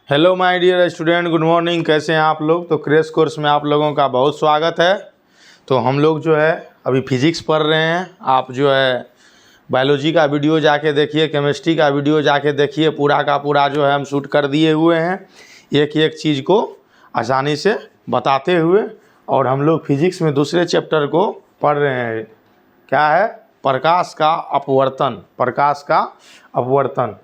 Hello my dear student, good morning. कैसे हैं आप लोग? तो क्रेश कोर्स में आप लोगों का बहुत स्वागत है। तो हम लोग जो है अभी फिजिक्स पढ़ रहे हैं। आप जो है बायोलॉजी का वीडियो जाके देखिए, केमिस्ट्री का वीडियो जाके देखिए। पूरा का पूरा जो है हम शूट कर दिए हुए हैं, एक एक चीज़ को आसानी से बताते हुए। और हम लोग फिजिक्स में दूसरे चैप्टर को पढ़ रहे हैं। क्या है? प्रकाश का अपवर्तन। प्रकाश का अपवर्तन।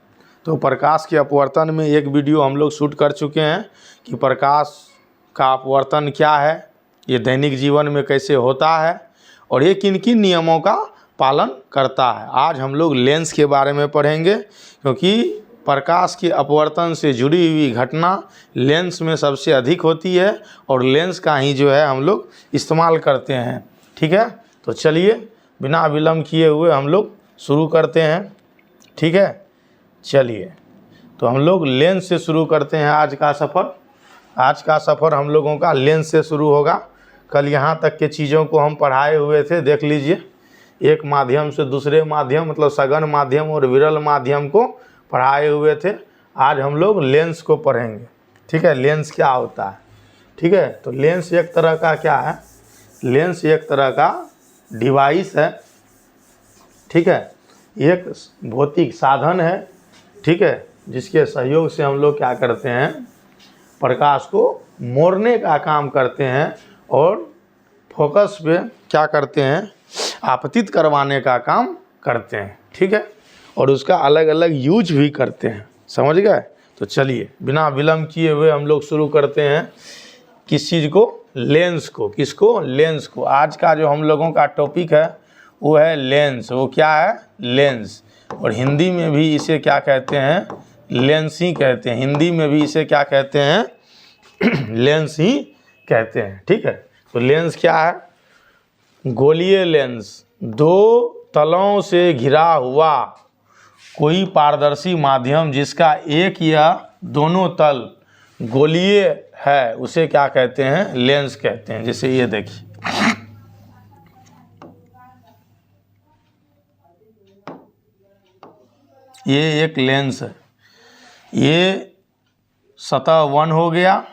तो प्रकाश के अपवर्तन में एक वीडियो हम लोग शूट कर चुके हैं कि प्रकाश का अपवर्तन क्या है, ये दैनिक जीवन में कैसे होता है और ये किन किन नियमों का पालन करता है। आज हम लोग लेंस के बारे में पढ़ेंगे, क्योंकि प्रकाश के अपवर्तन से जुड़ी हुई घटना लेंस में सबसे अधिक होती है और लेंस का ही जो है हम लोग इस्तेमाल करते हैं। ठीक है, तो चलिए बिना विलम्ब किए हुए हम लोग शुरू करते हैं। ठीक है, चलिए तो हम लोग लेंस से शुरू करते हैं आज का सफ़र। आज का सफ़र हम लोगों का लेंस से शुरू होगा। कल यहाँ तक के चीज़ों को हम पढ़ाए हुए थे, देख लीजिए। एक माध्यम से दूसरे माध्यम, मतलब सघन माध्यम और विरल माध्यम को पढ़ाए हुए थे। आज हम लोग लेंस को पढ़ेंगे। ठीक है, लेंस क्या होता है। ठीक है, तो लेंस एक तरह का क्या है? लेंस एक तरह का डिवाइस है। ठीक है, एक भौतिक साधन है। ठीक है, जिसके सहयोग से हम लोग क्या करते हैं, प्रकाश को मोड़ने का काम करते हैं और फोकस पे क्या करते हैं, आपतित करवाने का काम करते हैं। ठीक है, और उसका अलग अलग यूज भी करते हैं। समझ गए? तो चलिए बिना विलम्ब किए हुए हम लोग शुरू करते हैं। किस चीज़ को? लेंस को। किसको? लेंस को। आज का जो हम लोगों का टॉपिक है वो है लेंस। वो क्या है? लेंस। और हिंदी में भी इसे क्या कहते हैं? लेंस ही कहते हैं। हिंदी में भी इसे क्या कहते हैं? लेंस ही कहते हैं। ठीक है, तो लेंस क्या है? गोलीय लेंस, दो तलों से घिरा हुआ कोई पारदर्शी माध्यम जिसका एक या दोनों तल गोलीय है, उसे क्या कहते हैं? लेंस कहते हैं। जैसे ये देखिए, ये एक लेंस है। ये सतह 1 हो गया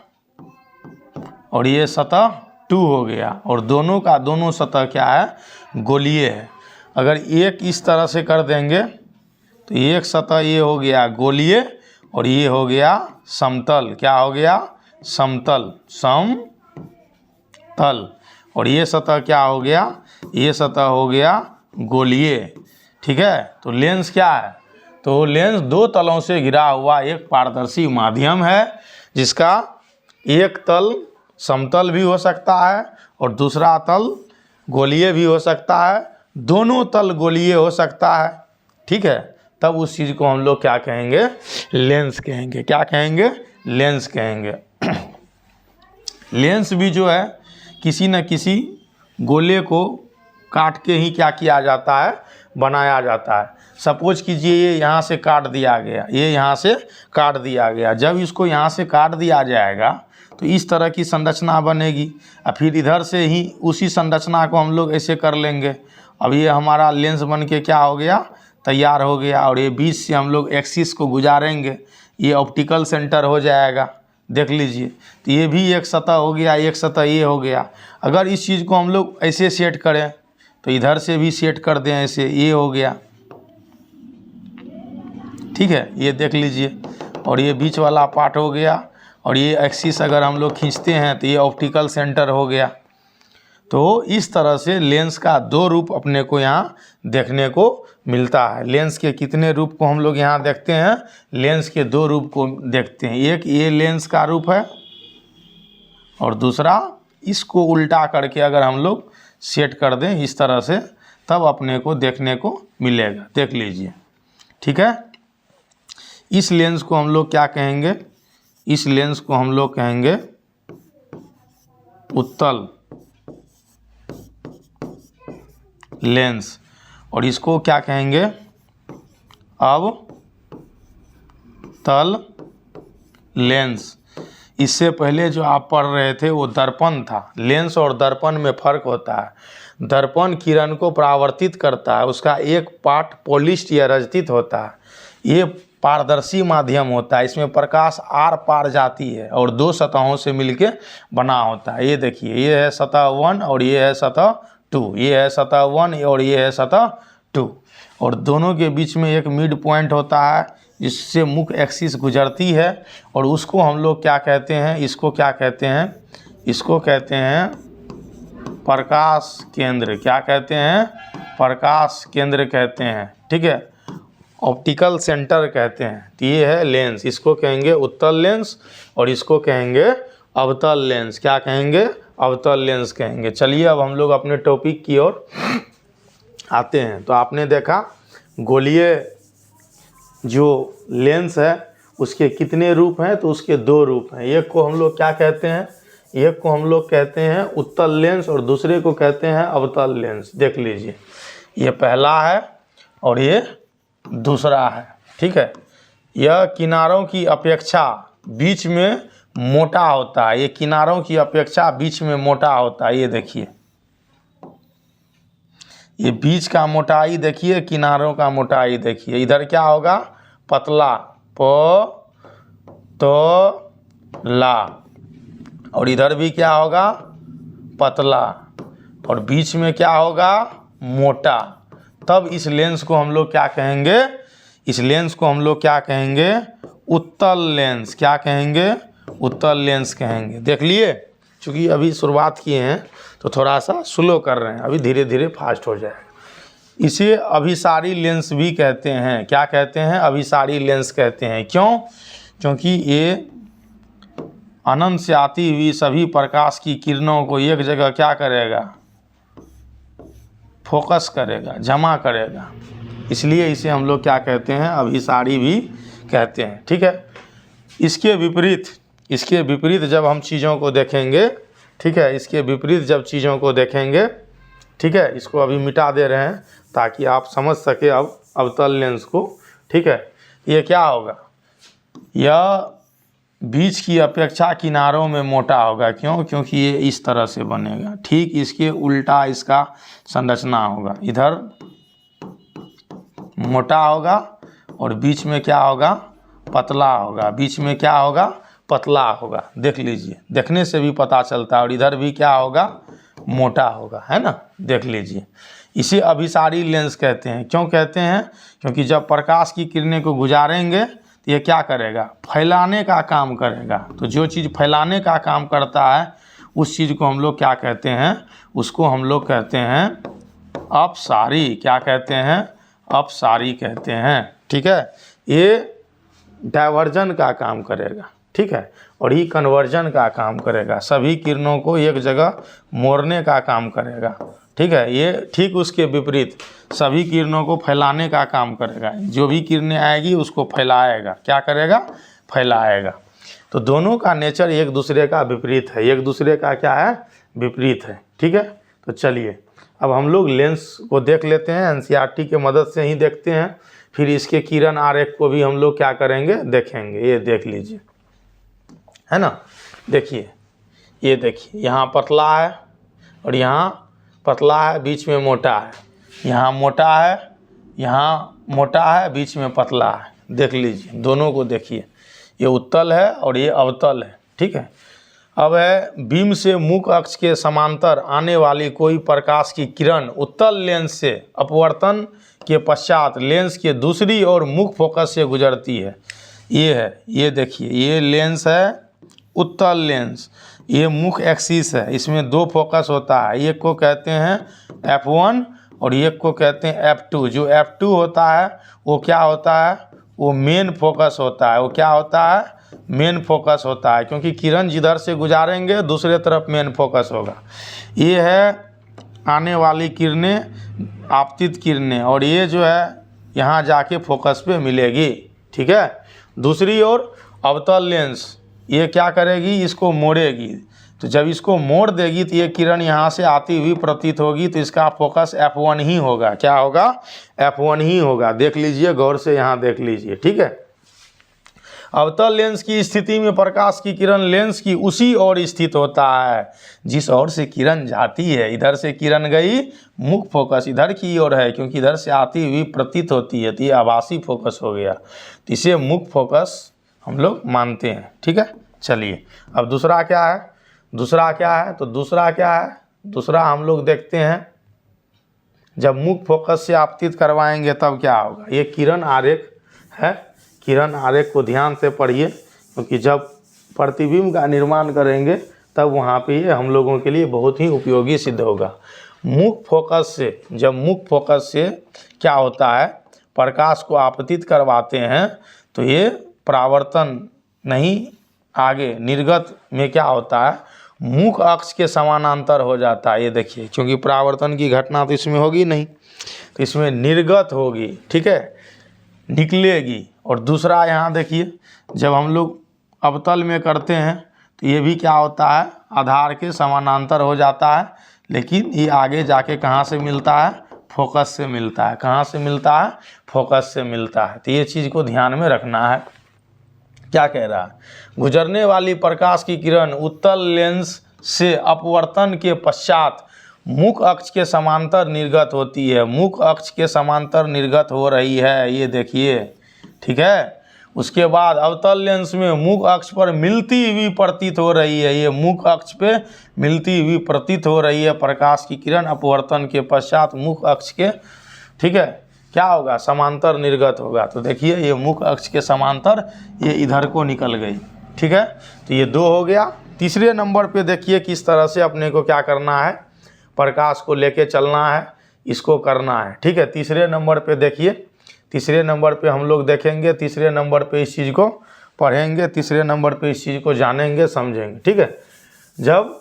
और ये सतह 2 हो गया, और दोनों का दोनों सतह क्या है? गोलीय है। अगर एक इस तरह से कर देंगे तो एक सतह ये हो गया गोलीय और ये हो गया समतल। क्या हो गया? समतल। समतल। और ये सतह क्या हो गया? ये सतह हो गया गोलीय। ठीक है, तो लेंस क्या है? तो लेंस दो तलों से घिरा हुआ एक पारदर्शी माध्यम है, जिसका एक तल समतल भी हो सकता है और दूसरा तल गोलीय भी हो सकता है। दोनों तल गोलीय हो सकता है। ठीक है, तब उस चीज़ को हम लोग क्या कहेंगे? लेंस कहेंगे। क्या कहेंगे? लेंस कहेंगे। लेंस भी जो है किसी न किसी गोले को काट के ही क्या किया जाता है? बनाया जाता है। सपोज कीजिए ये यहाँ से काट दिया गया, ये यहाँ से काट दिया गया। जब इसको यहाँ से काट दिया जाएगा तो इस तरह की संरचना बनेगी, और फिर इधर से ही उसी संरचना को हम लोग ऐसे कर लेंगे। अब ये हमारा लेंस बन के क्या हो गया? तैयार हो गया। और ये बीच से हम लोग एक्सिस को गुजारेंगे, ये ऑप्टिकल सेंटर हो जाएगा। देख लीजिए, तो ये भी एक सतह हो गया, एक सतह ये हो गया। अगर इस चीज़ को हम लोग ऐसे सेट करें तो इधर से भी सेट कर दें ऐसे, ये हो गया। ठीक है, ये देख लीजिए, और ये बीच वाला पार्ट हो गया, और ये एक्सिस अगर हम लोग खींचते हैं तो ये ऑप्टिकल सेंटर हो गया। तो इस तरह से लेंस का दो रूप अपने को यहाँ देखने को मिलता है। लेंस के कितने रूप को हम लोग यहाँ देखते हैं? लेंस के दो रूप को देखते हैं। एक ये लेंस का रूप है और दूसरा इसको उल्टा करके अगर हम लोग सेट कर दें इस तरह से, तब अपने को देखने को मिलेगा। देख लीजिए। ठीक है, इस लेंस को हम लोग क्या कहेंगे? इस लेंस को हम लोग कहेंगे उत्तल लेंस, और इसको क्या कहेंगे? अवतल लेंस। इससे पहले जो आप पढ़ रहे थे वो दर्पण था। लेंस और दर्पण में फ़र्क होता है। दर्पण किरण को परावर्तित करता है, उसका एक पार्ट पॉलिश्ड या रजतित होता है। ये पारदर्शी माध्यम होता है, इसमें प्रकाश आर पार जाती है और दो सतहों से मिलके बना होता है। ये देखिए, ये है सतह 1 और ये है सतह 2, ये है सतह 1 और ये है सतह 2, और दोनों के बीच में एक मिड पॉइंट होता है जिससे मुख्य एक्सिस गुजरती है, और उसको हम लोग क्या कहते हैं, इसको क्या कहते हैं, इसको कहते हैं प्रकाश केंद्र। क्या कहते हैं? प्रकाश केंद्र कहते हैं, ठीक है, ऑप्टिकल सेंटर कहते हैं। तो ये है लेंस, इसको कहेंगे उत्तल लेंस और इसको कहेंगे अवतल लेंस। क्या कहेंगे? अवतल लेंस कहेंगे। चलिए अब हम लोग अपने टॉपिक की ओर आते हैं। तो आपने देखा गोलीय जो लेंस है उसके कितने रूप हैं? तो उसके 2 रूप हैं। एक को हम लोग क्या कहते हैं? एक को हम लोग कहते हैं उत्तल लेंस और दूसरे को कहते हैं अवतल लेंस। देख लीजिए, ये पहला है और ये दूसरा है, ठीक है। यह किनारों की अपेक्षा बीच में मोटा होता है, ये किनारों की अपेक्षा बीच में मोटा होता है। ये देखिए, ये बीच का मोटाई देखिए, किनारों का मोटाई देखिए। इधर क्या होगा? पतला, प तो ला, और इधर भी क्या होगा? पतला, और बीच में क्या होगा? मोटा। तब इस लेंस को हम लोग क्या कहेंगे? इस लेंस को हम लोग क्या कहेंगे? उत्तल लेंस। क्या कहेंगे? उत्तल लेंस कहेंगे। देख लिए, चूँकि अभी शुरुआत किए हैं तो थोड़ा सा स्लो कर रहे हैं, अभी धीरे धीरे फास्ट हो जाएगा। इसे अभिसारी लेंस भी कहते हैं। क्या कहते हैं? अभिसारी लेंस कहते हैं। क्यों? क्योंकि ये अनंत से आती हुई सभी प्रकाश की किरणों को एक जगह क्या करेगा? फोकस करेगा, जमा करेगा। इसलिए इसे हम लोग क्या कहते हैं? अभिसारी भी कहते हैं, ठीक है। इसके विपरीत जब हम चीज़ों को देखेंगे, ठीक है, इसके विपरीत जब चीज़ों को देखेंगे, ठीक है, इसको अभी मिटा दे रहे हैं ताकि आप समझ सके अब अवतल लेंस को, ठीक है। ये क्या होगा? यह बीच की अपेक्षा किनारों में मोटा होगा। क्यों? क्योंकि ये इस तरह से बनेगा, ठीक इसके उल्टा इसका संरचना होगा। इधर मोटा होगा और बीच में क्या होगा? पतला होगा। बीच में क्या होगा? पतला होगा। देख लीजिए, देखने से भी पता चलता है। और इधर भी क्या होगा? मोटा होगा, है ना। देख लीजिए, इसे अभिसारी लेंस कहते हैं। क्यों कहते हैं? क्योंकि जब प्रकाश की किरणें को गुजारेंगे तो ये क्या करेगा? फैलाने का काम करेगा। तो जो चीज़ फैलाने का काम करता है उस चीज़ को हम लोग क्या कहते हैं? उसको हम लोग कहते हैं अपसारी। क्या कहते हैं? अपसारी कहते हैं, ठीक है। ये डायवर्जन का काम करेगा, ठीक है, और ये कन्वर्जन का काम करेगा। सभी किरणों को एक जगह मोड़ने का काम करेगा, ठीक है। ये ठीक उसके विपरीत सभी किरणों को फैलाने का काम करेगा। जो भी किरणें आएगी उसको फैलाएगा। क्या करेगा? फैलाएगा। तो दोनों का नेचर एक दूसरे का विपरीत है। एक दूसरे का क्या है? विपरीत है, ठीक है। तो चलिए अब हम लोग लेंस को देख लेते हैं, एनसीईआरटी के मदद से ही देखते हैं। फिर इसके किरण आरेख को भी हम लोग क्या करेंगे? देखेंगे। ये देख लीजिए, है ना। देखिए, ये देखिए, यहाँ पतला है और यहाँ पतला है, बीच में मोटा है। यहाँ मोटा है, यहाँ मोटा है, बीच में पतला है। देख लीजिए, दोनों को देखिए, ये उत्तल है और ये अवतल है, ठीक है। अब है बीम से मुख्य अक्ष के समांतर आने वाली कोई प्रकाश की किरण उत्तल लेंस से अपवर्तन के पश्चात लेंस के दूसरी ओर मुख्य फोकस से गुजरती है। ये है, ये देखिए, ये लेंस है उत्तल लेंस। ये मुख्य एक्सिस है, इसमें 2 फोकस होता है। एक को कहते हैं F1 और एक को कहते हैं F2। जो F2 होता है वो क्या होता है? वो मेन फोकस होता है। वो क्या होता है? मेन फोकस होता है, क्योंकि किरण जिधर से गुजारेंगे दूसरे तरफ मेन फोकस होगा। ये है आने वाली किरणें, आपतित किरणें, और ये जो है यहाँ जाके फोकस पे मिलेगी, ठीक है। दूसरी ओर अवतल लेंस ये क्या करेगी? इसको मोड़ेगी। तो जब इसको मोड़ देगी तो ये किरण यहाँ से आती हुई प्रतीत होगी, तो इसका फोकस F1 ही होगा। क्या होगा? F1 ही होगा। देख लीजिए, गौर से यहाँ देख लीजिए, ठीक है। अवतल लेंस की स्थिति में प्रकाश की किरण लेंस की उसी ओर स्थित होता है जिस ओर से किरण जाती है। इधर से किरण गई, मुख्य फोकस इधर की ओर है क्योंकि इधर से आती हुई प्रतीत होती है, तो ये आभासी फोकस हो गया, तो इसे मुख्य फोकस हम लोग मानते हैं। ठीक है, चलिए अब दूसरा क्या है, दूसरा क्या है, तो दूसरा क्या है, दूसरा हम लोग देखते हैं जब मुख्य फोकस से आपतित करवाएंगे तब क्या होगा। ये किरण आरेख है, किरण आरेख को ध्यान से पढ़िए क्योंकि जब प्रतिबिंब का निर्माण करेंगे तब वहाँ पे ये हम लोगों के लिए बहुत ही उपयोगी सिद्ध होगा। मुख्य फोकस से, जब मुख्य फोकस से क्या होता है, प्रकाश को आपतित करवाते हैं तो ये परावर्तन नहीं, आगे निर्गत में क्या होता है, मुख्य अक्ष के समानांतर हो जाता है। ये देखिए, क्योंकि परावर्तन की घटना तो इसमें होगी नहीं, तो इसमें निर्गत होगी, ठीक है, निकलेगी। और दूसरा यहाँ देखिए, जब हम लोग अवतल में करते हैं तो ये भी क्या होता है, आधार के समानांतर हो जाता है, लेकिन ये आगे जाके कहाँ से मिलता है, फोकस से मिलता है। कहाँ से मिलता है, फोकस से मिलता है। तो ये चीज़ को ध्यान में रखना है। क्या कह रहा है, गुजरने वाली प्रकाश की किरण उत्तल लेंस से अपवर्तन के पश्चात मुख्य अक्ष के समांतर निर्गत होती है। मुख्य अक्ष के समांतर निर्गत हो रही है, ये देखिए, ठीक है। उसके बाद अवतल लेंस में मुख्य अक्ष पर मिलती हुई प्रतीत हो रही है, ये मुख्य अक्ष पे मिलती हुई प्रतीत हो रही है प्रकाश की किरण अपवर्तन के पश्चात मुख्य अक्ष के, ठीक है, क्या होगा, समांतर निर्गत होगा। तो देखिए ये मुख्य अक्ष के समांतर ये इधर को निकल गई, ठीक है। तो ये दो हो गया। तीसरे नंबर पे देखिए किस तरह से अपने को क्या करना है, प्रकाश को लेके चलना है, इसको करना है, ठीक है। तीसरे नंबर पे देखिए, तीसरे नंबर पे हम लोग देखेंगे, तीसरे नंबर पे इस चीज़ को पढ़ेंगे, तीसरे नंबर पे इस चीज़ को जानेंगे, समझेंगे, ठीक है। जब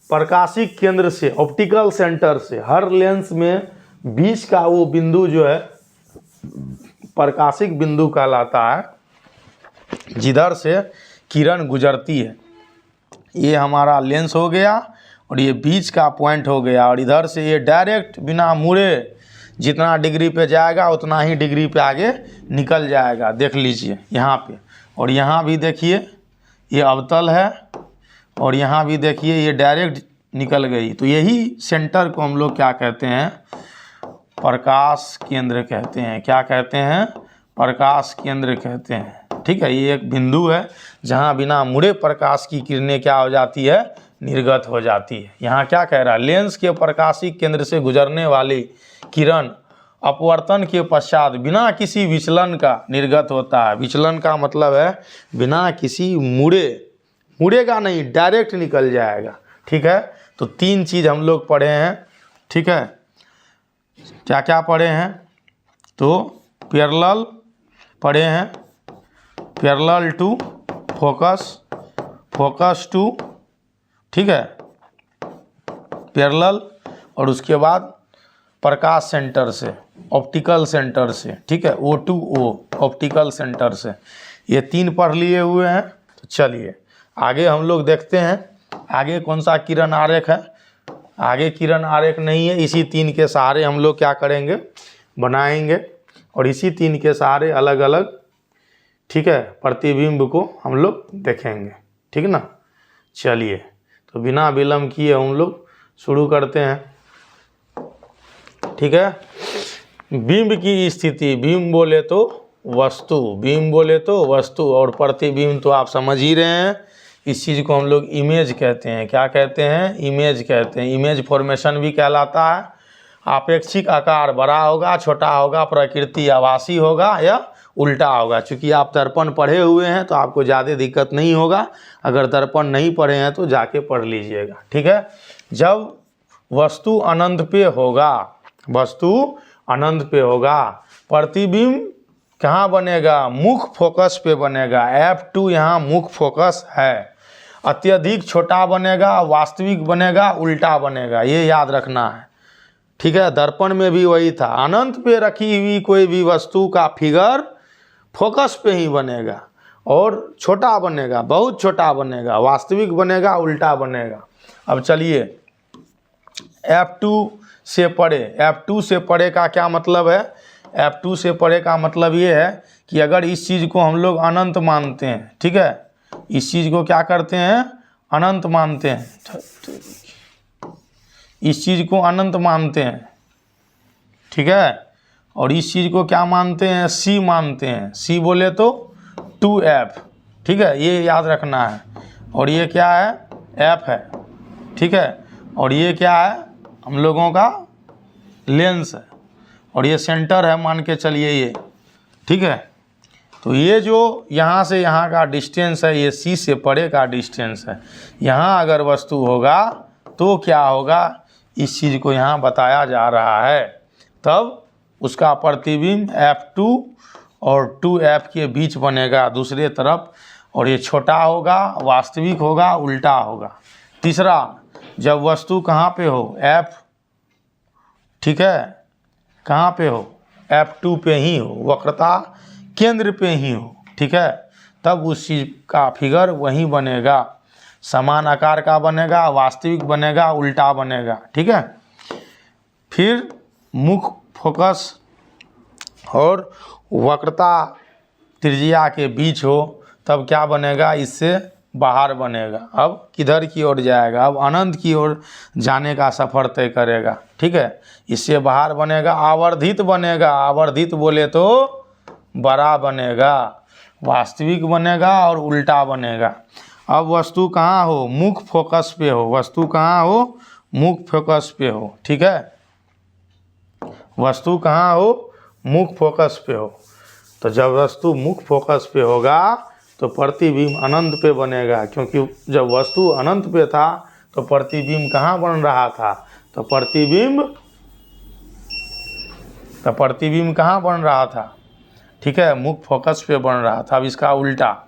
प्रकाशिक केंद्र से, ऑप्टिकल सेंटर से हर लेंस में बीच का वो बिंदु जो है प्रकाशिक बिंदु कहलाता है जिधर से किरण गुजरती है। ये हमारा लेंस हो गया और ये बीच का पॉइंट हो गया, और इधर से ये डायरेक्ट बिना मुड़े जितना डिग्री पे जाएगा उतना ही डिग्री पे आगे निकल जाएगा। देख लीजिए यहाँ पे, और यहाँ भी देखिए ये अवतल है, और यहाँ भी देखिए ये डायरेक्ट निकल गई। तो यही सेंटर को हम लोग क्या कहते हैं, प्रकाश केंद्र कहते हैं। क्या कहते हैं, प्रकाश केंद्र कहते हैं, ठीक है। ये एक बिंदु है जहाँ बिना मुड़े प्रकाश की किरणें क्या हो जाती है, निर्गत हो जाती है। यहाँ क्या कह रहा है, लेंस के प्रकाशिक केंद्र से गुजरने वाली किरण अपवर्तन के पश्चात बिना किसी विचलन का निर्गत होता है। विचलन का मतलब है बिना किसी मुड़ेगा नहीं, डायरेक्ट निकल जाएगा, ठीक है। तो तीन चीज़ हम लोग पढ़े हैं, ठीक है। क्या क्या पढ़े हैं, तो पैरेलल पढ़े हैं, parallel to focus, focus to, ठीक है, पैरेलल, और उसके बाद प्रकाश सेंटर से, ऑप्टिकल सेंटर से, ठीक है, O to O, optical centre से। ये तीन पढ़ लिए हुए हैं। तो चलिए आगे हम लोग देखते हैं, आगे कौन सा किरण आरेख है। आगे किरण आरेख नहीं है, इसी तीन के सहारे हम लोग क्या करेंगे, बनाएंगे, और इसी तीन के सहारे अलग अलग, ठीक है, प्रतिबिंब को हम लोग देखेंगे, ठीक ना। चलिए तो बिना विलंब किए हम लोग शुरू करते हैं, ठीक है। बिंब की स्थिति, बिंब बोले तो वस्तु, बिंब बोले तो वस्तु, और प्रतिबिंब तो आप समझ ही रहे हैं, इस चीज़ को हम लोग इमेज कहते हैं। क्या कहते हैं, इमेज कहते हैं। इमेज फॉर्मेशन भी कहलाता है। आपेक्षिक आकार बड़ा होगा, छोटा होगा, प्रकृति आभासी होगा या उल्टा होगा। चूँकि आप दर्पण पढ़े हुए हैं तो आपको ज़्यादा दिक्कत नहीं होगा, अगर दर्पण नहीं पढ़े हैं तो जाके पढ़ लीजिएगा, ठीक है। जब वस्तु अनंत पे होगा, वस्तु अनंत पे होगा, प्रतिबिंब कहाँ बनेगा, मुख्य फोकस पे बनेगा। F2 यहाँ मुख्य फोकस है। अत्यधिक छोटा बनेगा, वास्तविक बनेगा, उल्टा बनेगा, ये याद रखना है, ठीक है। दर्पण में भी वही था, अनंत पे रखी हुई कोई भी वस्तु का फिगर फोकस पे ही बनेगा, और छोटा बनेगा, बहुत छोटा बनेगा, वास्तविक बनेगा, उल्टा बनेगा। अब चलिए F2 से पढ़े। F2 से पढ़े का क्या मतलब है, F2 से पढ़े का मतलब ये है कि अगर इस चीज़ को हम लोग अनंत मानते हैं, ठीक है, इस चीज़ को क्या करते हैं, अनंत मानते हैं, इस चीज़ को अनंत मानते हैं, ठीक है, और इस चीज़ को क्या मानते हैं, सी मानते हैं, सी बोले तो 2f, ठीक है, ये याद रखना है। और ये क्या है, f है, ठीक है, और ये क्या है, हम लोगों का लेंस है, और ये सेंटर है मान के चलिए ये, ठीक है। तो ये जो यहाँ से यहाँ का डिस्टेंस है, ये सी से परे का डिस्टेंस है। यहाँ अगर वस्तु होगा तो क्या होगा, इस चीज़ को यहाँ बताया जा रहा है, तब उसका प्रतिबिंब F2 और 2F के बीच बनेगा दूसरे तरफ, और ये छोटा होगा, वास्तविक होगा, उल्टा होगा। तीसरा, जब वस्तु कहाँ पे हो, F, ठीक है, कहाँ पे हो, F2 पे ही हो, वक्रता केंद्र पे ही हो, ठीक है, तब उस चीज़ का फिगर वहीं बनेगा, समान आकार का बनेगा, वास्तविक बनेगा, उल्टा बनेगा, ठीक है। फिर मुख्य फोकस और वक्रता त्रिज्या के बीच हो, तब क्या बनेगा, इससे बाहर बनेगा। अब किधर की ओर जाएगा, अब अनंत की ओर जाने का सफ़र तय करेगा, ठीक है, इससे बाहर बनेगा, आवर्धित बनेगा, आवर्धित बोले तो बड़ा बनेगा, वास्तविक बनेगा और उल्टा बनेगा। अब वस्तु कहाँ हो, मुख्य फोकस पे हो, वस्तु कहाँ हो, मुख्य फोकस पे हो, ठीक है, वस्तु कहाँ हो, मुख्य फोकस पे हो। तो जब वस्तु मुख्य फोकस पे होगा तो प्रतिबिंब अनंत पे बनेगा, क्योंकि जब वस्तु अनंत पे था तो प्रतिबिंब कहाँ बन रहा था, तो प्रतिबिंब कहाँ बन रहा था, ठीक है, मुख्य फोकस पे बन रहा था। अब इसका उल्टा,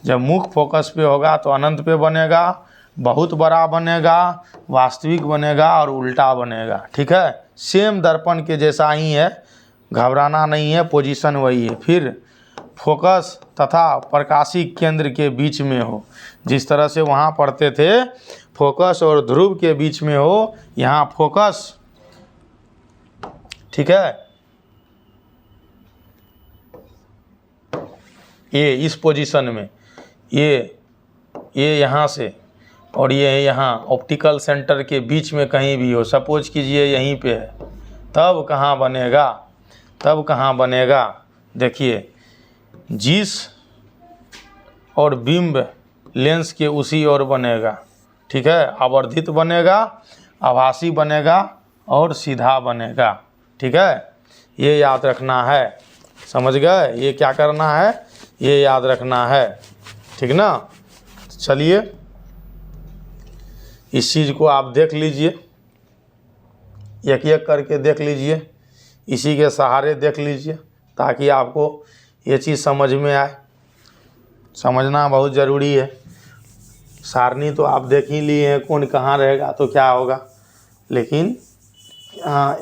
जब मुख्य फोकस पे होगा तो अनंत पे बनेगा, बहुत बड़ा बनेगा, वास्तविक बनेगा और उल्टा बनेगा, ठीक है, सेम दर्पण के जैसा ही है, घबराना नहीं है, पोजीशन वही है। फिर फोकस तथा प्रकाशिक केंद्र के बीच में हो, जिस तरह से वहाँ पढ़ते थे फोकस और ध्रुव के बीच में हो, यहाँ फोकस, ठीक है, ये इस पोजीशन में, ये यहाँ से और ये यहाँ ऑप्टिकल सेंटर के बीच में कहीं भी हो, सपोज कीजिए यहीं पे है, तब कहाँ बनेगा, तब कहाँ बनेगा, देखिए, जिस और बिंब लेंस के उसी ओर बनेगा, ठीक है, आवर्धित बनेगा, आभासी बनेगा और सीधा बनेगा, ठीक है, ये याद रखना है, समझ गए, ये क्या करना है, ये याद रखना है, ठीक ना। चलिए इस चीज़ को आप देख लीजिए, एक एक करके देख लीजिए, इसी के सहारे देख लीजिए, ताकि आपको ये चीज़ समझ में आए, समझना बहुत ज़रूरी है। सारणी तो आप देख ही लिए हैं, कौन कहाँ रहेगा तो क्या होगा, लेकिन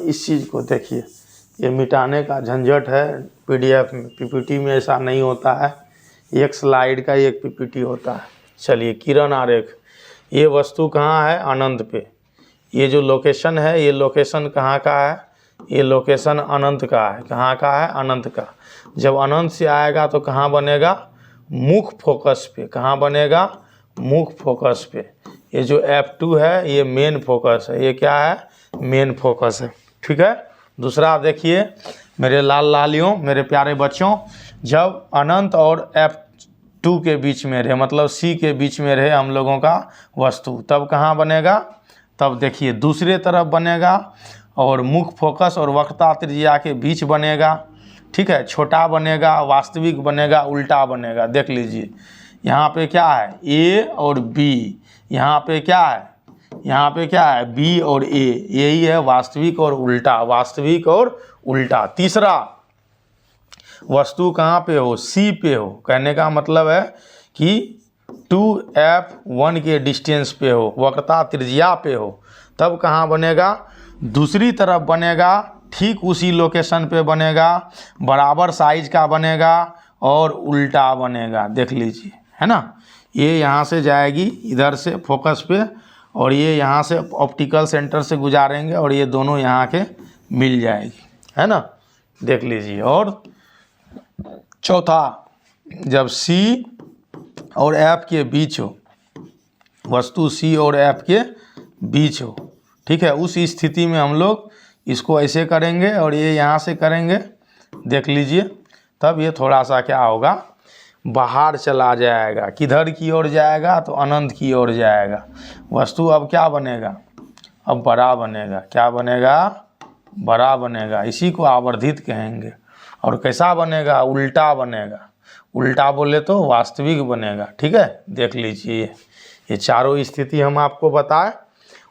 इस चीज़ को देखिए, ये मिटाने का झंझट है, PDF में, PPT में ऐसा नहीं होता है, एक स्लाइड का एक PPT होता है। चलिए किरण आरेख, ये वस्तु कहाँ है, अनंत पे, ये जो लोकेशन है, ये लोकेशन कहाँ का है, ये लोकेशन अनंत का है, कहाँ का है, अनंत का। जब अनंत से आएगा तो कहाँ बनेगा, मुख्य फोकस पे, कहाँ बनेगा, मुख्य फोकस पे। ये जो F2 है ये मेन फोकस है, ये क्या है, मेन फोकस है, ठीक है। दूसरा देखिए मेरे लाल लालियों, मेरे प्यारे बच्चों, जब अनंत और F2 के बीच में रहे, मतलब C के बीच में रहे हम लोगों का वस्तु, तब कहाँ बनेगा, तब देखिए दूसरे तरफ बनेगा और मुख्य फोकस और वक्रता त्रिज्या के बीच बनेगा, ठीक है, छोटा बनेगा, वास्तविक बनेगा, उल्टा बनेगा। देख लीजिए यहाँ पे क्या है, A और B, यहाँ पे क्या है, यहाँ पे क्या है, B और A, यही है वास्तविक और उल्टा, वास्तविक और उल्टा। तीसरा, वस्तु कहाँ पे हो, C पे हो, कहने का मतलब है कि 2F1 के डिस्टेंस पे हो, वक्रता त्रिज्या पे हो, तब कहाँ बनेगा, दूसरी तरफ बनेगा, ठीक उसी लोकेशन पे बनेगा, बराबर साइज का बनेगा और उल्टा बनेगा। देख लीजिए, है ना, ये यहाँ से जाएगी इधर से फोकस पे, और ये यहाँ से ऑप्टिकल सेंटर से गुजारेंगे और ये दोनों यहाँ के मिल जाएगी, है ना, देख लीजिए। और चौथा, जब C और F के बीच हो, वस्तु C और F के बीच हो, ठीक है, उस स्थिति में हम लोग इसको ऐसे करेंगे और ये यहाँ से करेंगे, देख लीजिए, तब ये थोड़ा सा क्या होगा, बाहर चला जाएगा। किधर की ओर जाएगा, तो अनंत की ओर जाएगा। वस्तु अब क्या बनेगा, अब बड़ा बनेगा। क्या बनेगा, बड़ा बनेगा। इसी को आवर्धित कहेंगे। और कैसा बनेगा, उल्टा बनेगा। उल्टा बोले तो वास्तविक बनेगा। ठीक है, देख लीजिए, ये चारों स्थिति हम आपको बताएं।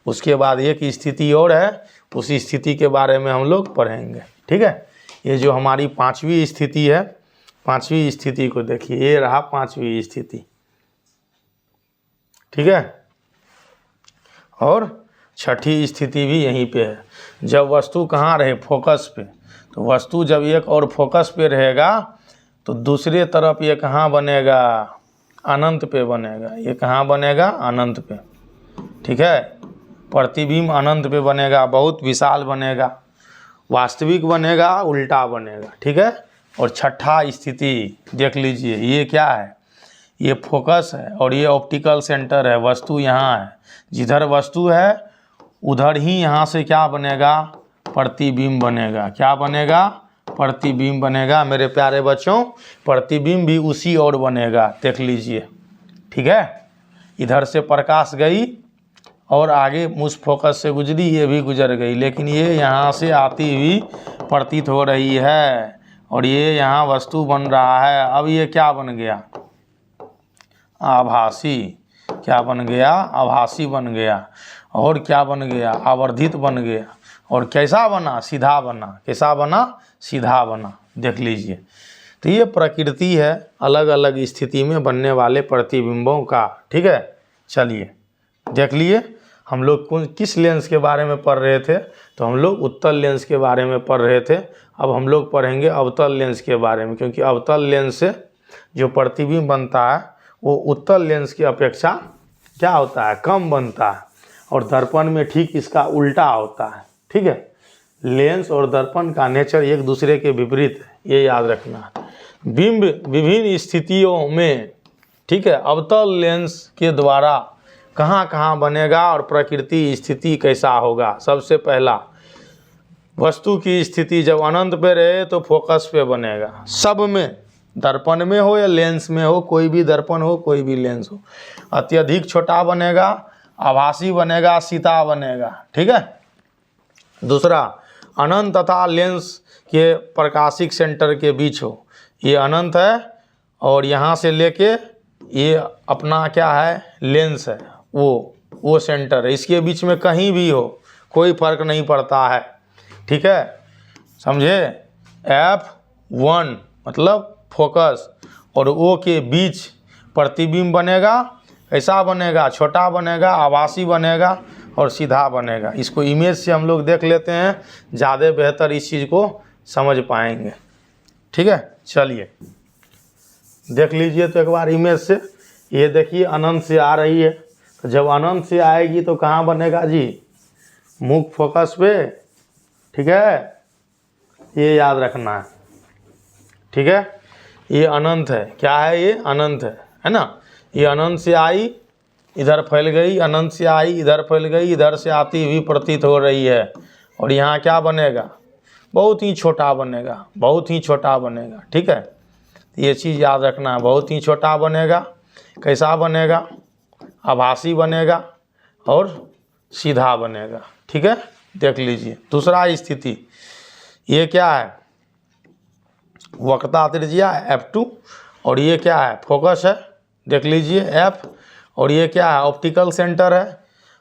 उसके बाद एक स्थिति और है, उस स्थिति के बारे में हम लोग पढ़ेंगे। ठीक है, ये जो हमारी पांचवी स्थिति है, पांचवी स्थिति को देखिए, ये रहा पांचवी स्थिति। ठीक है, और छठी स्थिति भी यहीं पे है। जब वस्तु कहाँ रहे, फोकस पे, तो वस्तु जब एक और फोकस पे रहेगा तो दूसरे तरफ ये कहाँ बनेगा, अनंत पे बनेगा। ये कहाँ बनेगा, अनंत पे। ठीक है, प्रतिबिंब अनंत पे बनेगा, बहुत विशाल बनेगा, वास्तविक बनेगा, उल्टा बनेगा। ठीक है, और छठा स्थिति देख लीजिए, ये क्या है, ये फोकस है और ये ऑप्टिकल सेंटर है। वस्तु यहाँ है, जिधर वस्तु है उधर ही यहाँ से क्या बनेगा, प्रतिबिंब बनेगा। क्या बनेगा, प्रतिबिंब बनेगा। मेरे प्यारे बच्चों, प्रतिबिंब भी उसी ओर बनेगा, देख लीजिए। ठीक है, इधर से प्रकाश गई और आगे उस फोकस से गुजरी, ये भी गुजर गई, लेकिन ये यहाँ से आती हुई प्रतीत हो रही है और ये यहाँ वस्तु बन रहा है। अब ये क्या बन गया, आभासी। क्या बन गया, आभासी बन गया। और क्या बन गया, आवर्धित बन गया। और कैसा बना, सीधा बना। कैसा बना, सीधा बना, देख लीजिए। तो ये प्रकृति है अलग अलग स्थिति में बनने वाले प्रतिबिंबों का। ठीक है, चलिए देख लिए। हम लोग किस लेंस के बारे में पढ़ रहे थे, तो हम लोग उत्तल लेंस के बारे में पढ़ रहे थे। अब हम लोग पढ़ेंगे अवतल लेंस के बारे में, क्योंकि अवतल लेंस से जो प्रतिबिंब बनता है वो उत्तल लेंस की अपेक्षा क्या होता है, कम बनता है। और दर्पण में ठीक इसका उल्टा होता है। ठीक है, लेंस और दर्पण का नेचर एक दूसरे के विपरीत है, ये याद रखना। बिंब विभिन्न स्थितियों में, ठीक है, अवतल लेंस के द्वारा कहाँ कहाँ बनेगा और प्रकृति स्थिति कैसा होगा। सबसे पहला, वस्तु की स्थिति जब अनंत पे रहे तो फोकस पे बनेगा। सब में, दर्पण में हो या लेंस में हो, कोई भी दर्पण हो, कोई भी लेंस हो। अत्यधिक छोटा बनेगा, आभासी बनेगा, सीधा बनेगा। ठीक है, दूसरा, अनंत तथा लेंस के प्रकाशिक सेंटर के बीच हो। ये अनंत है और यहाँ से लेके ये अपना क्या है, लेंस है, वो सेंटर है। इसके बीच में कहीं भी हो, कोई फर्क नहीं पड़ता है। ठीक है, समझे। F1 मतलब फोकस और O के बीच प्रतिबिंब बनेगा। ऐसा बनेगा, छोटा बनेगा, आभासी बनेगा और सीधा बनेगा। इसको इमेज से हम लोग देख लेते हैं, ज़्यादा बेहतर इस चीज़ को समझ पाएंगे। ठीक है, चलिए देख लीजिए तो एक बार इमेज से। ये देखिए अनंत से आ रही है, तो जब अनंत से आएगी तो कहाँ बनेगा जी, मुख्य फोकस पे। ठीक है, ये याद रखना है। ठीक है, ये अनंत है। क्या है, ये अनंत है ना। ये अनंत से आई, इधर फैल गई, अनंत से आई, इधर फैल गई, इधर से आती हुई प्रतीत हो रही है। और यहाँ क्या बनेगा, बहुत ही छोटा बनेगा, बहुत ही छोटा बनेगा। ठीक है, ये चीज़ याद रखना है, बहुत ही छोटा बनेगा। कैसा बनेगा, आभासी बनेगा और सीधा बनेगा। ठीक है, देख लीजिए। दूसरा स्थिति, ये क्या है, वक्रता त्रिज्या F2 और ये क्या है, फोकस है, देख लीजिए F। और ये क्या है, ऑप्टिकल सेंटर है।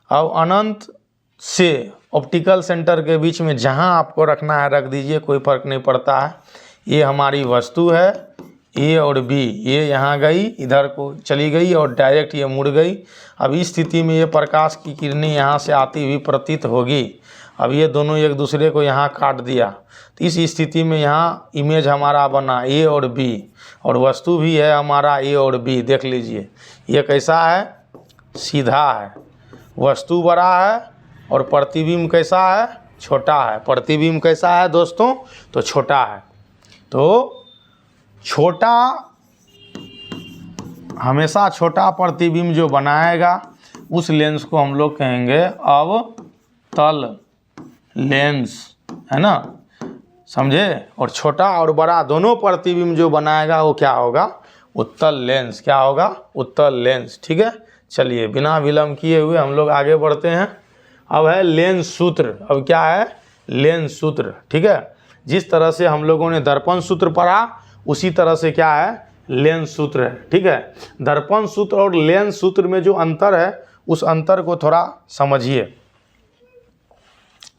अब अनंत से ऑप्टिकल सेंटर के बीच में जहां आपको रखना है रख दीजिए, कोई फर्क नहीं पड़ता है। ये हमारी वस्तु है A और B, ये यहाँ गई, इधर को चली गई और डायरेक्ट ये मुड़ गई। अब इस स्थिति में ये प्रकाश की किरणें यहाँ से आती हुई प्रतीत होगी। अब ये दोनों एक दूसरे को यहाँ काट दिया, तो इस स्थिति में यहाँ इमेज हमारा बना A और B, और वस्तु भी है हमारा A और B। देख लीजिए, ये कैसा है, सीधा है। वस्तु बड़ा है और प्रतिबिंब कैसा है, छोटा है। प्रतिबिंब कैसा है दोस्तों, तो छोटा है। तो छोटा, हमेशा छोटा प्रतिबिंब जो बनाएगा उस लेंस को हम लोग कहेंगे अवतल लेंस, है ना, समझे। और छोटा और बड़ा दोनों प्रतिबिंब जो बनाएगा वो क्या होगा, उत्तल लेंस। क्या होगा, उत्तल लेंस। ठीक है, चलिए बिना विलंब किए हुए हम लोग आगे बढ़ते हैं। अब है लेंस सूत्र। अब क्या है, लेंस सूत्र। ठीक है, जिस तरह से हम लोगों ने दर्पण सूत्र पढ़ा उसी तरह से क्या है, लेंस सूत्र है। ठीक है, दर्पण सूत्र और लेंस सूत्र में जो अंतर है उस अंतर को थोड़ा समझिए।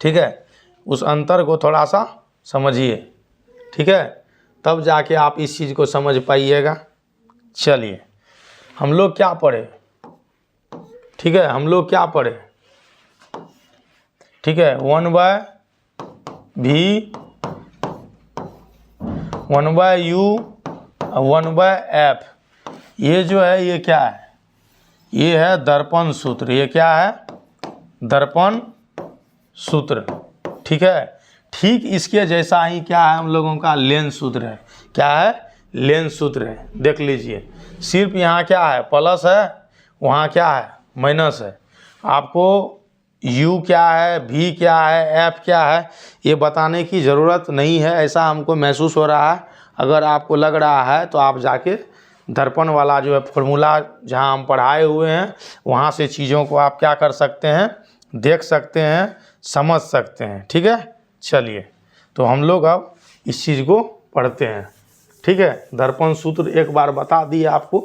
ठीक है, उस अंतर को थोड़ा सा समझिए। ठीक है, तब जाके आप इस चीज़ को समझ पाइएगा। चलिए हम लोग क्या पढ़े, ठीक है, हम लोग क्या पढ़े, ठीक है, 1/v 1/u 1/f, ये जो है ये क्या है, ये है दर्पण सूत्र। ये क्या है, दर्पण सूत्र। ठीक है, ठीक इसके जैसा ही क्या है हम लोगों का लेंस सूत्र है। क्या है, लेंस सूत्र है। देख लीजिए, सिर्फ यहाँ क्या है, प्लस है, वहाँ क्या है, माइनस है। आपको u क्या है, v क्या है, f क्या है, ये बताने की ज़रूरत नहीं है, ऐसा हमको महसूस हो रहा है। अगर आपको लग रहा है तो आप जाके दर्पण वाला जो है फॉर्मूला जहाँ हम पढ़ाए हुए हैं वहाँ से चीज़ों को आप क्या कर सकते हैं, देख सकते हैं, समझ सकते हैं। ठीक है, चलिए तो हम लोग अब इस चीज़ को पढ़ते हैं। ठीक है, दर्पण सूत्र एक बार बता दिए आपको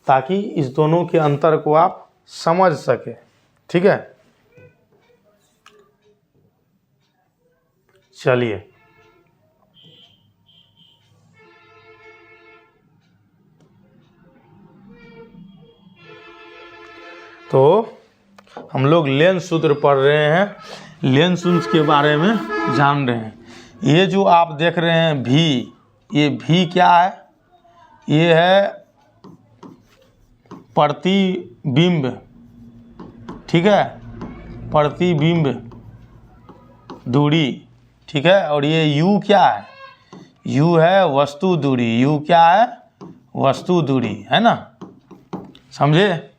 ताकि इस दोनों के अंतर को आप समझ सके। ठीक है, चलिए तो हम लोग लेंस सूत्र पढ़ रहे हैं, लेंस सूत्र के बारे में जान रहे हैं। ये जो आप देख रहे हैं v, ये v क्या है, ये है प्रतिबिंब। ठीक है, प्रतिबिंब दूरी। ठीक है, और ये u क्या है, u है वस्तु दूरी। u क्या है, वस्तु दूरी, है ना, समझे।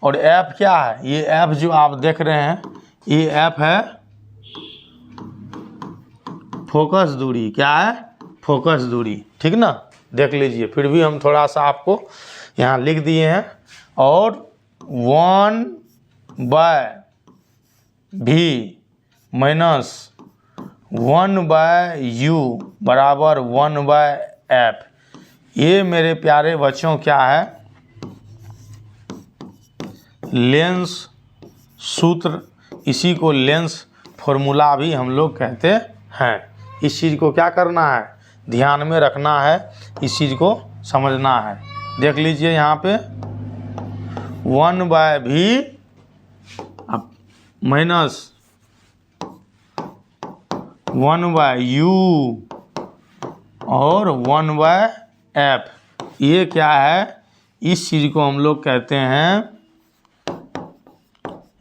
और f क्या है, ये f जो आप देख रहे हैं ये f है फोकस दूरी। क्या है, फोकस दूरी। ठीक ना, देख लीजिए, फिर भी हम थोड़ा सा आपको यहाँ लिख दिए हैं। और 1/v माइनस 1/u बराबर 1/f, ये मेरे प्यारे बच्चों क्या है, लेंस सूत्र। इसी को लेंस फॉर्मूला भी हम लोग कहते हैं। इस चीज़ को क्या करना है, ध्यान में रखना है, इस चीज़ को समझना है। देख लीजिए यहाँ पे 1/v माइनस 1/u और 1/f, ये क्या है, इस चीज़ को हम लोग कहते हैं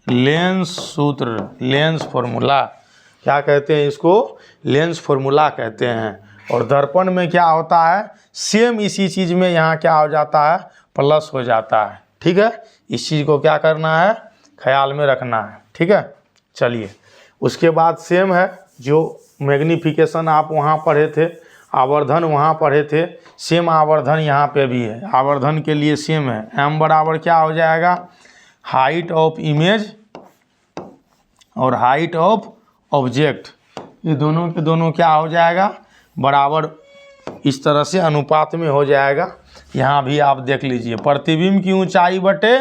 लेंस सूत्र, लेंस फॉर्मूला। क्या कहते हैं इसको, लेंस फॉर्मूला कहते हैं। और दर्पण में क्या होता है, सेम इसी चीज़ में यहाँ क्या हो जाता है, प्लस हो जाता है। ठीक है, इस चीज़ को क्या करना है, ख्याल में रखना है। ठीक है, चलिए उसके बाद सेम है, जो मैग्नीफिकेशन आप वहाँ पढ़े थे, आवर्धन वहाँ पढ़े थे, सेम आवर्धन यहाँ पे भी है। आवर्धन के लिए सेम है, m बराबर क्या हो जाएगा, हाइट ऑफ इमेज और हाइट ऑफ ऑब्जेक्ट, ये दोनों के दोनों क्या हो जाएगा, बराबर इस तरह से अनुपात में हो जाएगा। यहाँ भी आप देख लीजिए, प्रतिबिंब की ऊंचाई बटे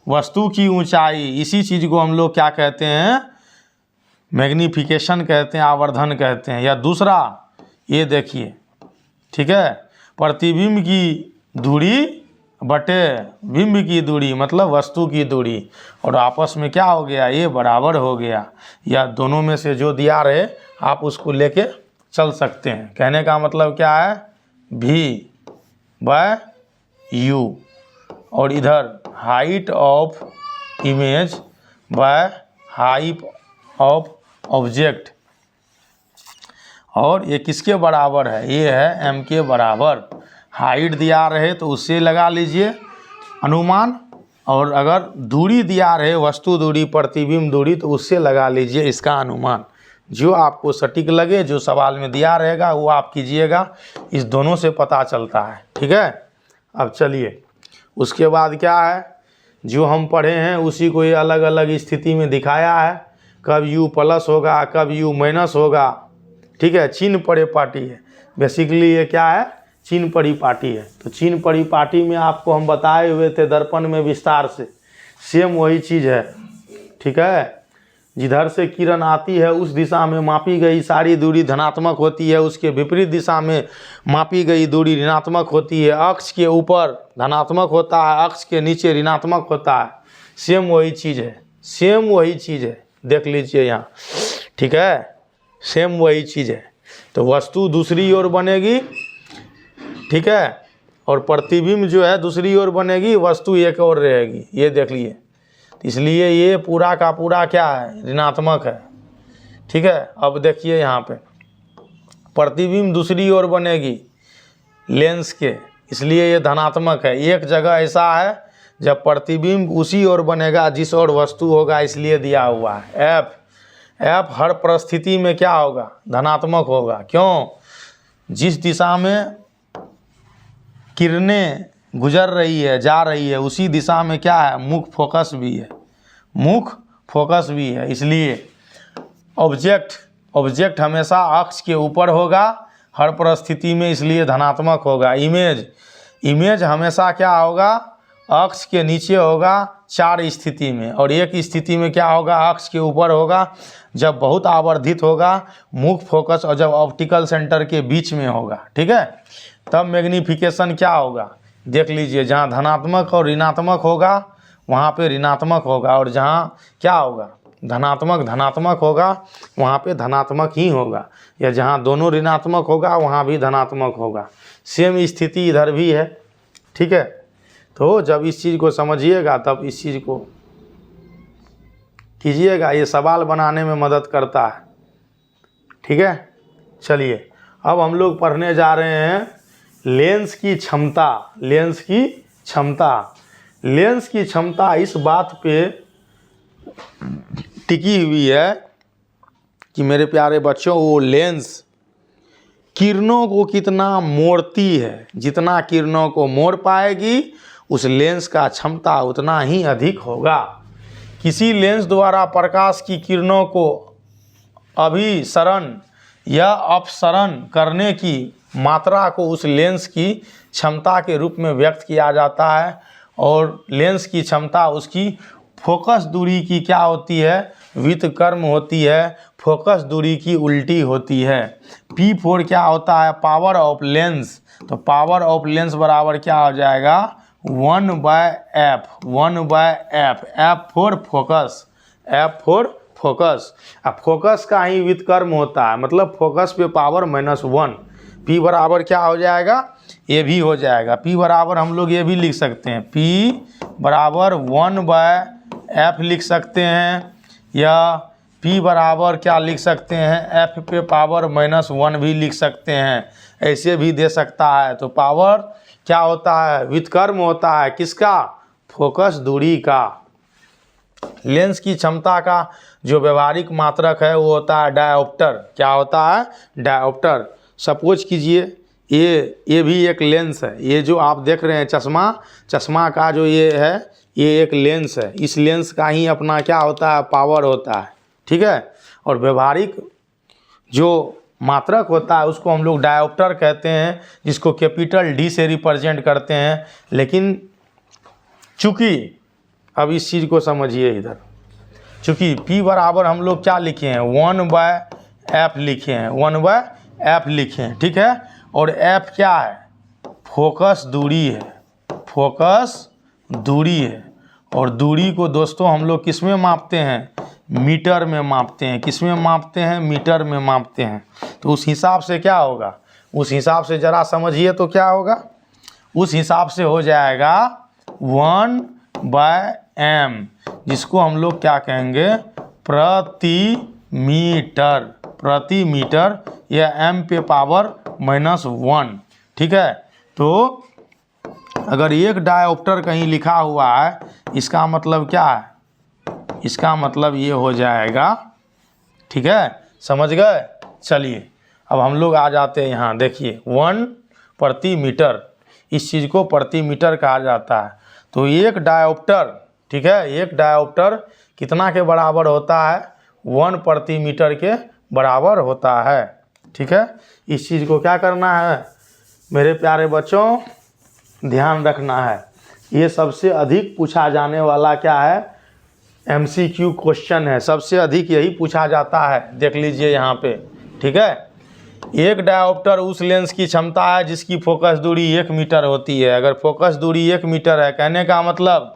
वस्तु की ऊंचाई, इसी चीज़ को हम लोग क्या कहते हैं, मैग्नीफिकेशन कहते हैं, आवर्धन कहते हैं। या दूसरा ये देखिए, ठीक है, प्रतिबिंब की दूरी बटे बिंब की दूरी, मतलब वस्तु की दूरी, और आपस में क्या हो गया, ये बराबर हो गया। या दोनों में से जो दिया रहे आप उसको लेके चल सकते हैं। कहने का मतलब क्या है, v/u और इधर height of image by height of object, और ये किसके बराबर है, ये है m के बराबर। हाइट दिया रहे तो उससे लगा लीजिए अनुमान, और अगर दूरी दिया रहे वस्तु दूरी प्रतिबिंब दूरी तो उससे लगा लीजिए इसका अनुमान। जो आपको सटीक लगे, जो सवाल में दिया रहेगा वो आप कीजिएगा। इस दोनों से पता चलता है, ठीक है। अब चलिए उसके बाद क्या है, जो हम पढ़े हैं उसी को ये अलग अलग स्थिति में दिखाया है। कब u प्लस होगा, कब u माइनस होगा, ठीक है। चिन्ह परिपाटी है, बेसिकली ये क्या है, चिन्ह परिपाटी है। तो चिन्ह परिपाटी में आपको हम बताए हुए थे दर्पण में विस्तार से, सेम वही चीज़ है, ठीक है। जिधर से किरण आती है उस दिशा में मापी गई सारी दूरी धनात्मक होती है, उसके विपरीत दिशा में मापी गई दूरी ऋणात्मक होती है। अक्ष के ऊपर धनात्मक होता है, अक्ष के नीचे ऋणात्मक होता है। सेम वही चीज़ है, सेम वही चीज़ है, देख लीजिए यहाँ, ठीक है, सेम वही चीज़ है। तो वस्तु दूसरी ओर बनेगी, ठीक है, और प्रतिबिंब जो है दूसरी ओर बनेगी, वस्तु एक और रहेगी, ये देख लिए। इसलिए ये पूरा का पूरा क्या है, ऋणात्मक है, ठीक है। अब देखिए यहाँ पे प्रतिबिंब दूसरी ओर बनेगी लेंस के, इसलिए ये धनात्मक है। एक जगह ऐसा है जब प्रतिबिंब उसी ओर बनेगा जिस ओर वस्तु होगा, इसलिए दिया हुआ है एफ। एफ हर परिस्थिति में क्या होगा, धनात्मक होगा। क्यों, जिस दिशा में किरणें गुजर रही है, जा रही है, उसी दिशा में क्या है, मुख फोकस भी है, मुख फोकस भी है। इसलिए ऑब्जेक्ट हमेशा अक्ष के ऊपर होगा हर परिस्थिति में, इसलिए धनात्मक होगा। इमेज हमेशा क्या होगा, अक्ष के नीचे होगा 4 स्थिति में, और एक स्थिति में क्या होगा, अक्ष के ऊपर होगा जब बहुत आवर्धित होगा मुख फोकस, और जब ऑप्टिकल सेंटर के बीच में होगा, ठीक है। तब मैग्नीफिकेशन क्या होगा, देख लीजिए, जहाँ धनात्मक और ऋणात्मक होगा वहाँ पे ऋणात्मक होगा, और जहाँ क्या होगा, धनात्मक होगा वहाँ पे धनात्मक ही होगा, या जहाँ दोनों ऋणात्मक होगा वहाँ भी धनात्मक होगा। सेम स्थिति इधर भी है, ठीक है। तो जब इस चीज़ को समझिएगा तब इस चीज़ को कीजिएगा, ये सवाल बनाने में मदद करता है, ठीक है। चलिए अब हम लोग पढ़ने जा रहे हैं लेंस की क्षमता। लेंस की क्षमता इस बात पे टिकी हुई है कि मेरे प्यारे बच्चों, वो लेंस किरणों को कितना मोड़ती है, जितना किरणों को मोड़ पाएगी उस लेंस का क्षमता उतना ही अधिक होगा। किसी लेंस द्वारा प्रकाश की किरणों को अभिसरण या अपसरण करने की मात्रा को उस लेंस की क्षमता के रूप में व्यक्त किया जाता है, और लेंस की क्षमता उसकी फोकस दूरी की क्या होती है, व्युत्क्रम होती है, फोकस दूरी की उल्टी होती है। P4 क्या होता है, पावर ऑफ लेंस। तो पावर ऑफ लेंस बराबर क्या हो जाएगा, 1/f, 1/f, F4 फोकस। अब फोकस का ही व्युत्क्रम होता है, मतलब फोकस पे पावर -1। P बराबर क्या हो जाएगा, ये भी हो जाएगा। P बराबर हम लोग ये भी लिख सकते हैं, P बराबर 1/f लिख सकते हैं, या P बराबर क्या लिख सकते हैं, F पे पावर -1 भी लिख सकते हैं, ऐसे भी दे सकता है। तो पावर क्या होता है, व्युत्क्रम होता है किसका, फोकस दूरी का। लेंस की क्षमता का जो व्यवहारिक मात्रक है वो होता है डायोप्टर। क्या होता है, डायोप्टर। सपोज कीजिए ये भी एक लेंस है, ये जो आप देख रहे हैं चश्मा का जो ये है, ये एक लेंस है। इस लेंस का ही अपना क्या होता है, पावर होता है, ठीक है। और व्यवहारिक जो मात्रक होता है उसको हम लोग डायोप्टर कहते हैं, जिसको कैपिटल D से रिप्रेजेंट करते हैं। लेकिन चूँकि अब इस चीज़ को समझिए इधर, चूँकि P बराबर हम लोग क्या लिखे हैं, 1/f लिखे हैं, 1/f लिखे हैं, ठीक है। और F क्या है, फोकस दूरी है, फोकस दूरी है। और दूरी को दोस्तों हम लोग किस में मापते हैं, मीटर में मापते हैं। किस में मापते हैं, मीटर में मापते हैं। तो उस हिसाब से क्या होगा, उस हिसाब से ज़रा समझिए तो क्या होगा, उस हिसाब से हो जाएगा 1/m, जिसको हम लोग क्या कहेंगे, प्रति मीटर, या m पे पावर -1, ठीक है। तो अगर एक डायोप्टर कहीं लिखा हुआ है, इसका मतलब क्या है? इसका मतलब ये हो जाएगा, ठीक है, समझ गए। चलिए अब हम लोग आ जाते हैं यहाँ, देखिए 1 प्रति मीटर, इस चीज़ को प्रति मीटर कहा जाता है। तो एक डायोप्टर, ठीक है, एक डायोप्टर कितना के बराबर होता है? 1 प्रति मीटर के बराबर होता है, ठीक है। इस चीज़ को क्या करना है मेरे प्यारे बच्चों? ध्यान रखना है। ये सबसे अधिक पूछा जाने वाला क्या है? MCQ क्वेश्चन है, सबसे अधिक यही पूछा जाता है। देख लीजिए यहाँ पे, ठीक है। एक डायोप्टर उस लेंस की क्षमता है जिसकी फोकस दूरी 1 मीटर होती है। अगर फोकस दूरी 1 मीटर है, कहने का मतलब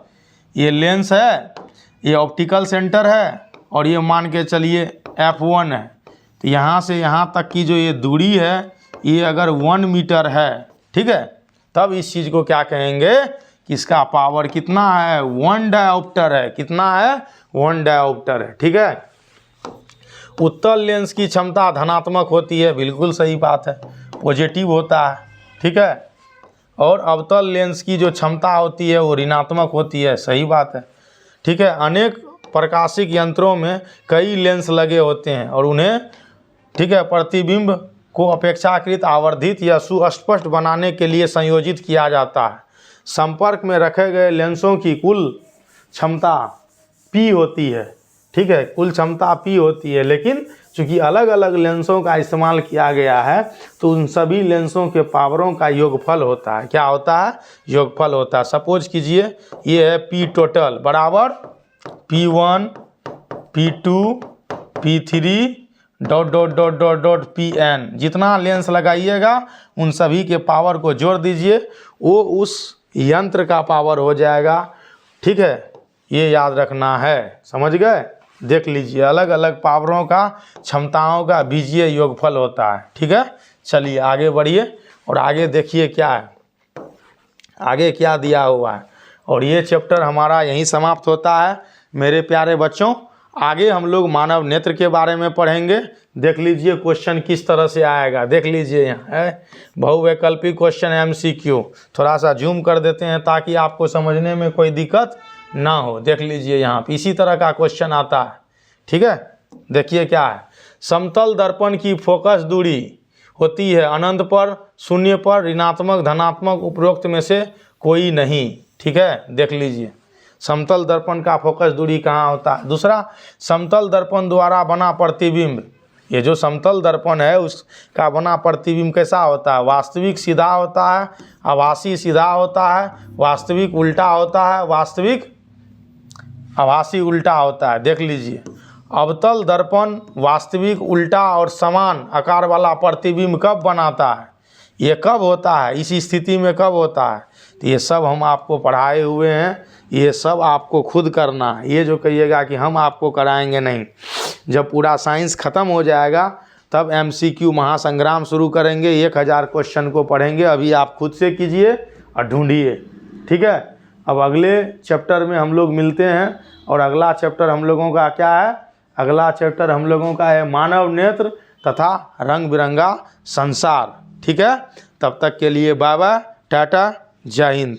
ये लेंस है, ये ऑप्टिकल सेंटर है, और ये मान के चलिए F1 है। तो यहाँ से यहाँ तक की जो ये दूरी है, ये अगर 1 मीटर है, ठीक है, तब इस चीज़ को क्या कहेंगे कि इसका पावर कितना है? 1 डायोप्टर है। कितना है? 1 डायोप्टर है, ठीक है। उत्तल लेंस की क्षमता धनात्मक होती है, बिल्कुल सही बात है, पॉजिटिव होता है, ठीक है। और अवतल लेंस की जो क्षमता होती है वो ऋणात्मक होती है, सही बात है, ठीक है। अनेक प्रकाशिक यंत्रों में कई लेंस लगे होते हैं और उन्हें, ठीक है, प्रतिबिंब को अपेक्षाकृत आवर्धित या सुस्पष्ट बनाने के लिए संयोजित किया जाता है। संपर्क में रखे गए लेंसों की कुल क्षमता P होती है, ठीक है, कुल क्षमता P होती है। लेकिन चूंकि अलग अलग लेंसों का इस्तेमाल किया गया है, तो उन सभी लेंसों के पावरों का योगफल होता है। क्या होता है? योगफल होता है। सपोज कीजिए ये है P टोटल बराबर P1 P2 P3 dot dot dot dot dot Pn। जितना लेंस लगाइएगा उन सभी के पावर को जोड़ दीजिए, वो उस यंत्र का पावर हो जाएगा, ठीक है। ये याद रखना है, समझ गए। देख लीजिए अलग अलग पावरों का, क्षमताओं का बीजीय योगफल होता है, ठीक है। चलिए आगे बढ़िए और आगे देखिए क्या है, आगे क्या दिया हुआ है। और ये चैप्टर हमारा यहीं समाप्त होता है मेरे प्यारे बच्चों। आगे हम लोग मानव नेत्र के बारे में पढ़ेंगे। देख लीजिए क्वेश्चन किस तरह से आएगा, देख लीजिए यहाँ है बहुवैकल्पिक क्वेश्चन MCQ। थोड़ा सा जूम कर देते हैं ताकि आपको समझने में कोई दिक्कत ना हो। देख लीजिए यहाँ पे इसी तरह का क्वेश्चन आता है, ठीक है। देखिए क्या है, समतल दर्पण की फोकस दूरी होती है अनंत पर, शून्य पर, ऋणात्मक, धनात्मक, उपरोक्त में से कोई नहीं, ठीक है। देख लीजिए समतल दर्पण का फोकस दूरी कहाँ होता है। दूसरा, समतल दर्पण द्वारा बना प्रतिबिंब, ये जो समतल दर्पण है उसका बना प्रतिबिंब कैसा होता है? वास्तविक सीधा होता है, आभासी सीधा होता है, वास्तविक उल्टा होता है, वास्तविक आभासी उल्टा होता है। देख लीजिए अवतल दर्पण वास्तविक उल्टा और समान आकार वाला प्रतिबिंब कब बनाता है? ये कब होता है? इस स्थिति में कब होता है? तो ये सब हम आपको पढ़ाए हुए हैं, ये सब आपको खुद करना है। ये जो कहिएगा कि हम आपको कराएंगे, नहीं। जब पूरा साइंस ख़त्म हो जाएगा तब MCQ महासंग्राम शुरू करेंगे, 1000 क्वेश्चन को पढ़ेंगे। अभी आप खुद से कीजिए और ढूंढिए, ठीक है। अब अगले चैप्टर में हम लोग मिलते हैं और अगला चैप्टर हम लोगों का क्या है? अगला चैप्टर हम लोगों का है मानव नेत्र तथा रंग बिरंगा संसार, ठीक है। तब तक के लिए बाय बाय, टाटा, जय हिंद।